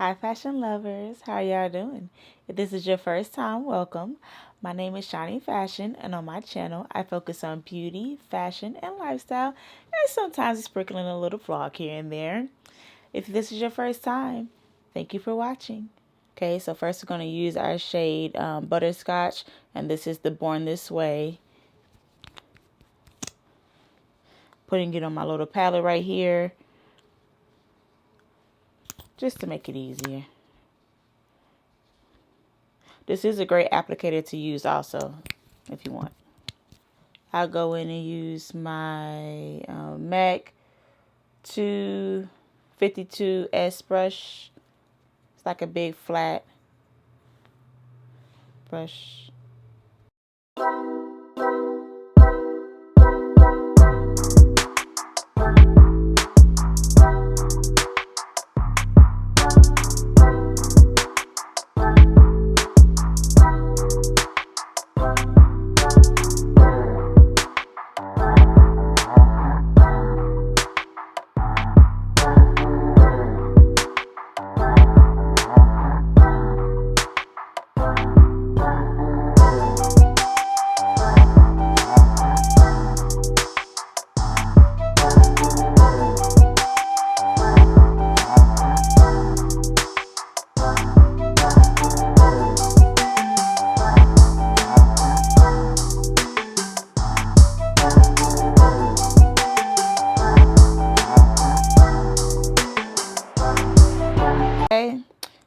Hi, fashion lovers. How are y'all doing? If this is your first time, welcome. My name is Shiny Fashion, and on my channel, I focus on beauty, fashion, and lifestyle, and sometimes sprinkling a little vlog here and there. If this is your first time, thank you for watching. Okay, so first we're going to use our shade Butterscotch, and this is the Born This Way. Putting it on my little palette right here, just to make it easier. This is a great applicator to use also, if you want. I'll go in and use my MAC 252S brush. It's like a big flat brush.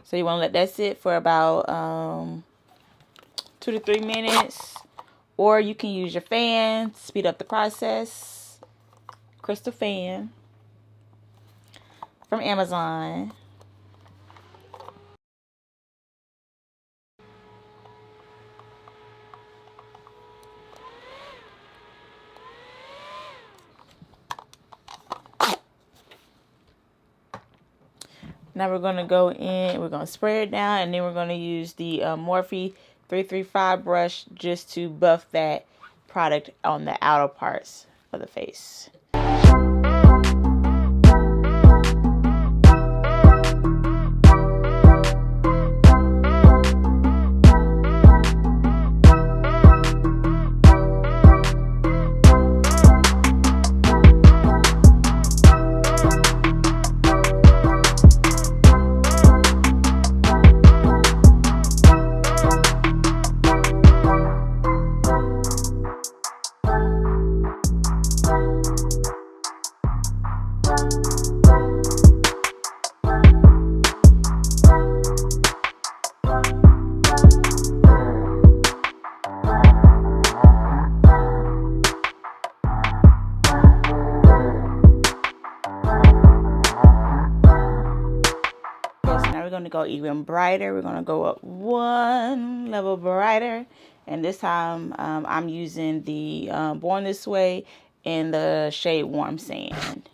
So you want to let that sit for about 2 to 3 minutes. Or you can use your fan to speed up the process. Crystal fan from Amazon. Now we're going to go in, we're going to spray it down, and then we're going to use the Morphe 335 brush just to buff that product on the outer parts of the face. We're going to go even brighter. We're going to go up one level brighter, and this time I'm using the Born This Way in the shade Warm Sand.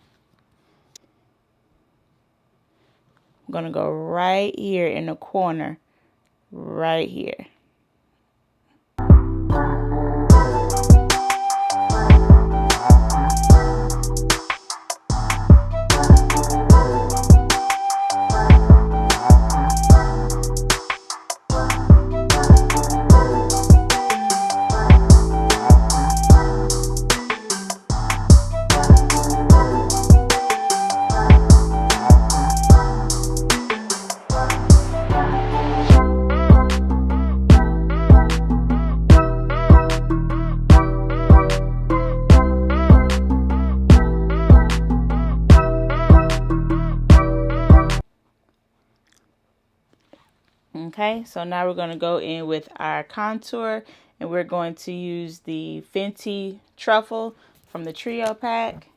I'm going to go right here in the corner, right here. Okay, so now we're going to go in with our contour, and we're going to use the Fenty Truffle from the Trio pack.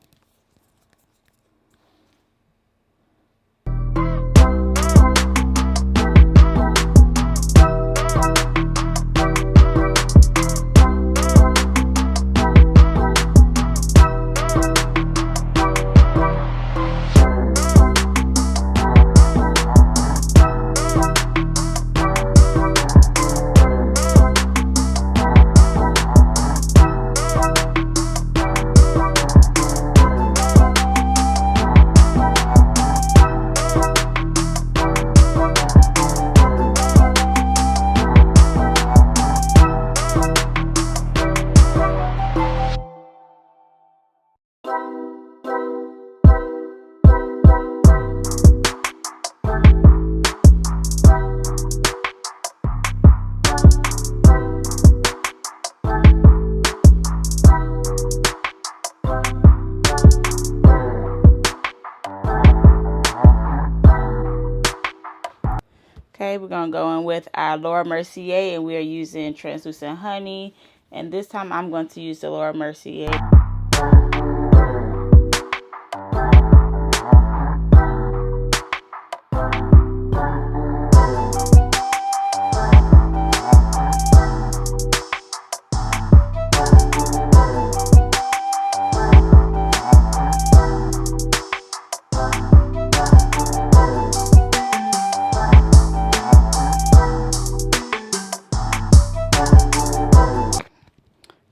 Okay, we're going to go in with our Laura Mercier, and we are using Translucent Honey. And this time I'm going to use the Laura Mercier.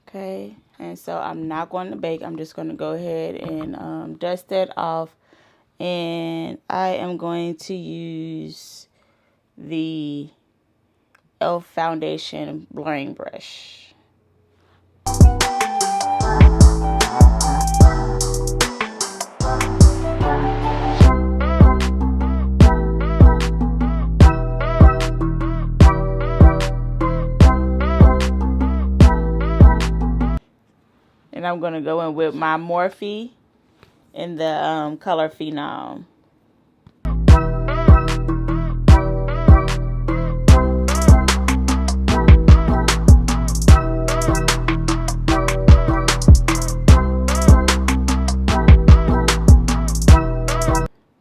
Okay, and so I'm not going to bake. I'm just going to go ahead and dust that off. And I am going to use the e.l.f. foundation blurring brush. And I'm going to go in with my Morphe in the color Phenom. I'm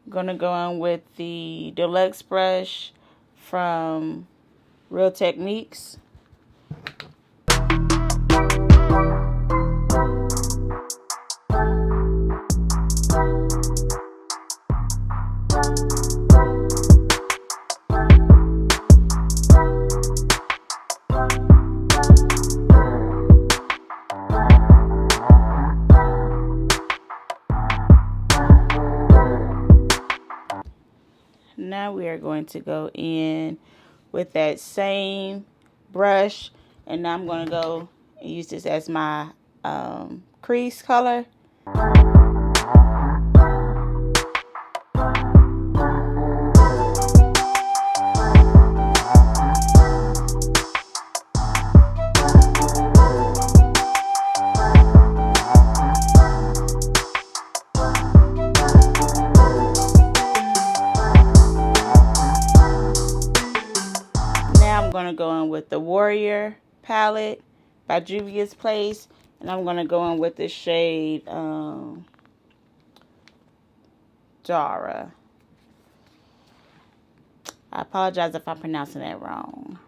going to go in with the Deluxe brush from Real Techniques. Now we are going to go in with that same brush, and now I'm going to go and use this as my crease color. Going to go in with the Warrior palette by Juvias Place, and I'm going to go in with the shade Dara. I apologize if I'm pronouncing that wrong.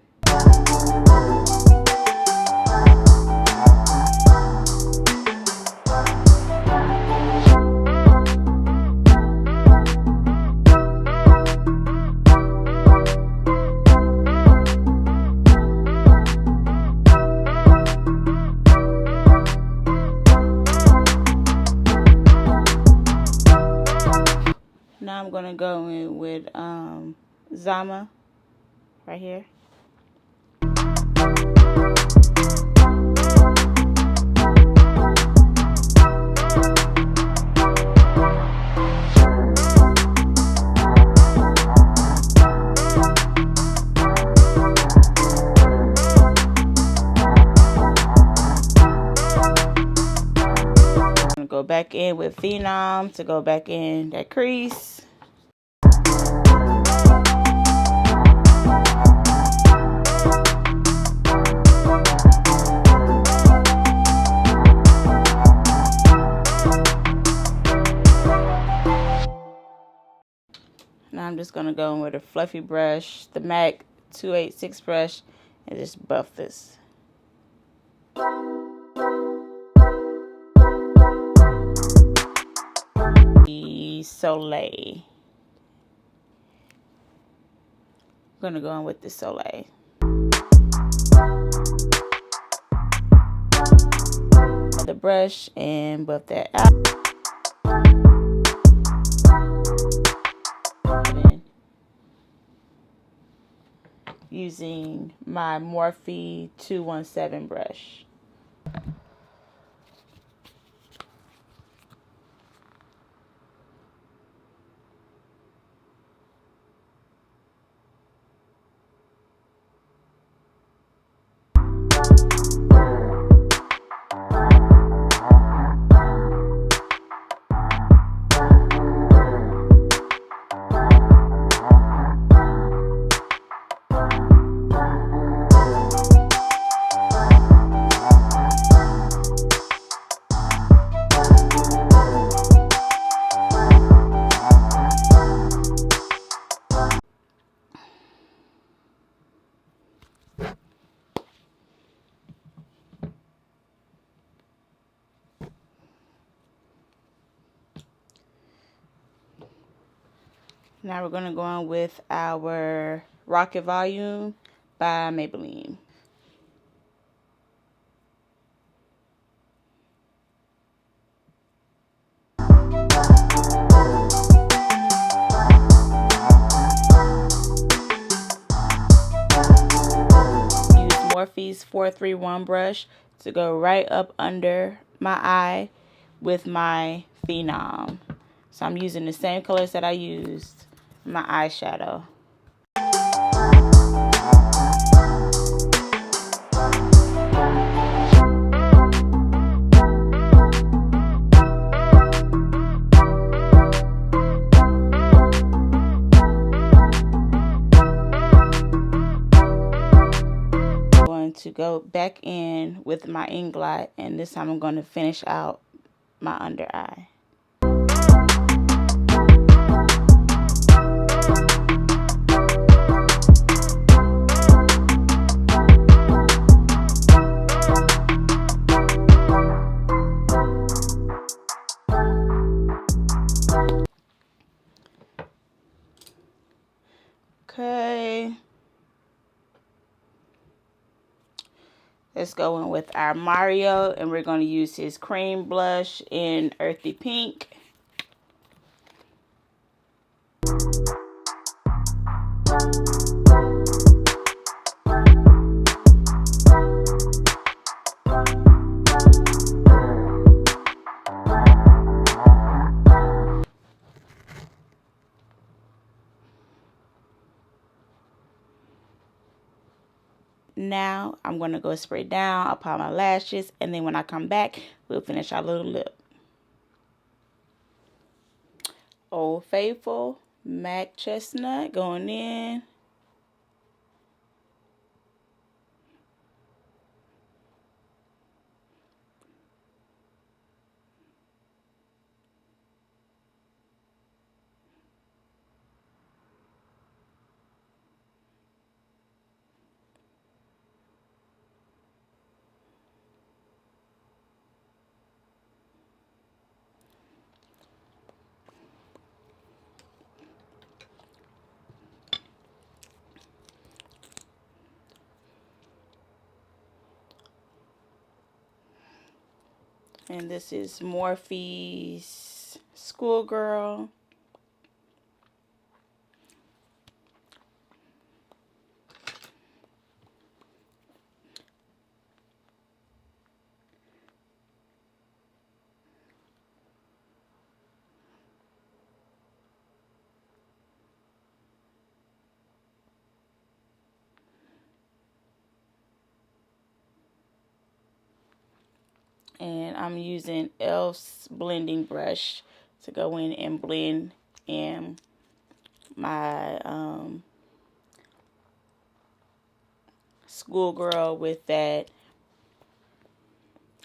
Now I'm going to go in with Zama right here. Go back in with Phenom to go back in that crease. Now I'm just going to go in with a fluffy brush, the MAC 286 brush, and just buff this. The Soleil. I'm going to go in with the Soleil. The brush and buff that out. Using my Morphe 217 brush. Now we're going to go on with our Rocket Volume by Maybelline. Morphe's 431 brush to go right up under my eye with my Phenom. So I'm using the same colors that I used in my eyeshadow. To go back in with my Inglot, and this time I'm going to finish out my under eye. Okay. Let's go in with our Mario, and we're going to use his cream blush in Earthy Pink. Now I'm going to go spray down, apply my lashes, and then when I come back, we'll finish our little lip. Old Faithful MAC Chestnut going in. And this is Morphe's Schoolgirl. And I'm using e.l.f.'s blending brush to go in and blend in my Schoolgirl with that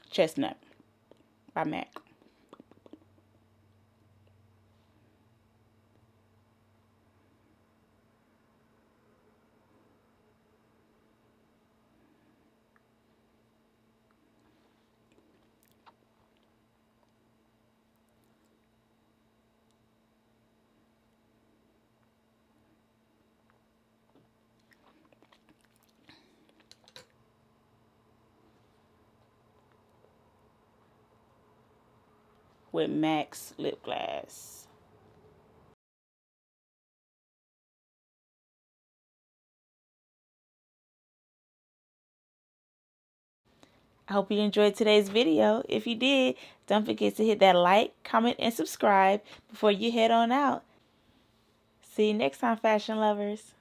Chestnut by MAC. With MAC's lip gloss. I hope you enjoyed today's video. If you did, don't forget to hit that like, comment, and subscribe before you head on out. See you next time, fashion lovers.